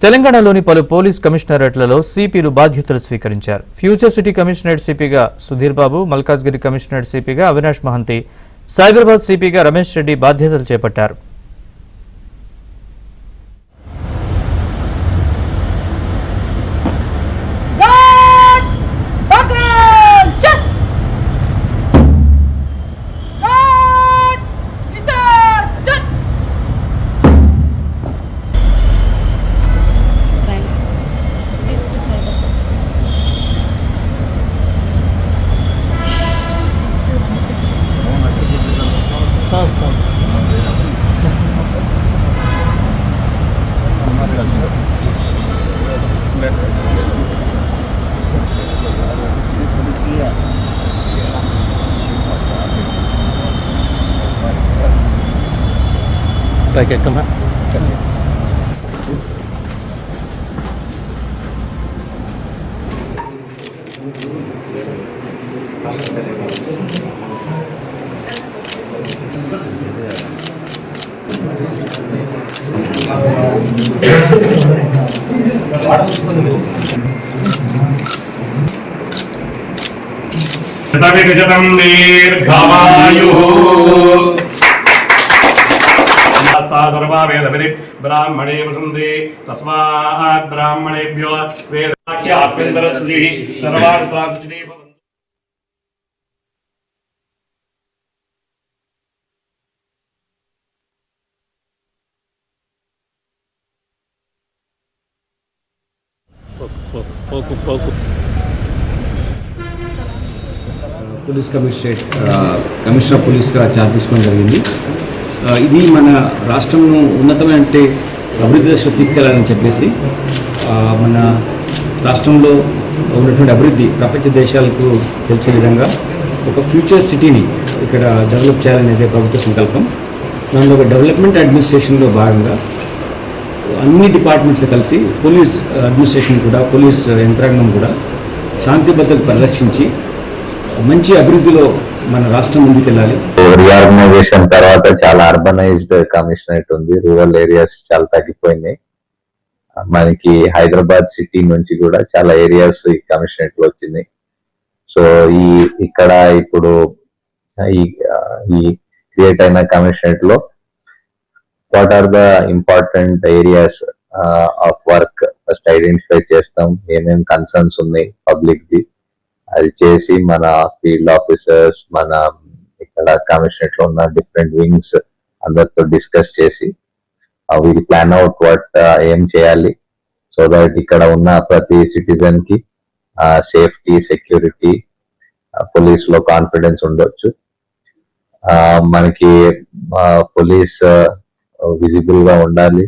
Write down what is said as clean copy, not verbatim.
తెలంగాణలోని పలు పోలీస్ కమిషనరేట్లలో సిపిలు బాధ్యతలు స్వీకరించారు. Future city commissionerate సిపిగా Sudheer Babu, Malkajgiri commissionerate సిపిగా Avinash Mahanti, Cyberabad సిపిగా Ramesh Reddy బాధ్యతలు చేపట్టారు. Pakai kemak. शतमिकशतं दीर्घमायुः सर्वा वेदविधि ब्राह्मणे वसन्ति तस्मात् ब्राह्मणेभ्यो वेदाख्याभ्यन्तरतुतिः सर्वार्थास्तुतिः भवन्तु। పోలీస్ కమిషనర్ పోలీస్గా ఛార్జ్ తీసుకోవడం జరిగింది. ఇది మన రాష్ట్రంను ఉన్నతమైన అభివృద్ధి దశలో తీసుకెళ్లాలని చెప్పేసి మన రాష్ట్రంలో ఉన్నటువంటి అభివృద్ధి ప్రపంచ దేశాలకు తెలిసే విధంగా ఒక ఫ్యూచర్ సిటీని ఇక్కడ డెవలప్ చేయాలనేది ప్రభుత్వ సంకల్పం. దానిలో ఒక డెవలప్మెంట్ అడ్మినిస్ట్రేషన్లో భాగంగా అన్ని డిపార్ట్మెంట్స్ కలిసి పోలీస్ అడ్మినిస్ట్రేషన్ కూడా పోలీస్ యంత్రాంగం కూడా శాంతి భద్రతలు పరిరక్షించి మంచి అభివృద్ధిలో మన రాష్ట్రం ముందుకెళ్ళాలి. రీఆర్గనైజేషన్ తర్వాత చాలా అర్బనైజ్డ్ కమిషనరేట్ ఉంది. రూరల్ ఏరియాస్ చాలా తగ్గిపోయినాయి. మనకి హైదరాబాద్ సిటీ నుంచి కూడా చాలా ఏరియాస్ ఈ కమిషనరేట్ లో వచ్చినాయి. సో ఇక్కడ ఇప్పుడు ఈ క్రియేట్ అయిన కమిషనరేట్ లో what are the important areas of work first identify చేస్తాం. ఏమేమి కన్సర్న్స్ ఉన్నాయి పబ్లిక్ ది అది చేసి మన ఫీల్డ్ ఆఫీసర్స్ మన ఇక్కడ కమిషనరేట్ లో ఉన్న డిఫరెంట్ వింగ్స్ అందరితో డిస్కస్ చేసి వీరి ప్లాన్ అవుట్ వాట్ ఏం చేయాలి సో దట్ ఇక్కడ ఉన్న ప్రతి సిటిజన్ కి సేఫ్టీ సెక్యూరిటీ పోలీస్ లో కాన్ఫిడెన్స్ ఉండొచ్చు. మనకి పోలీస్ విజిబుల్ గా ఉండాలి.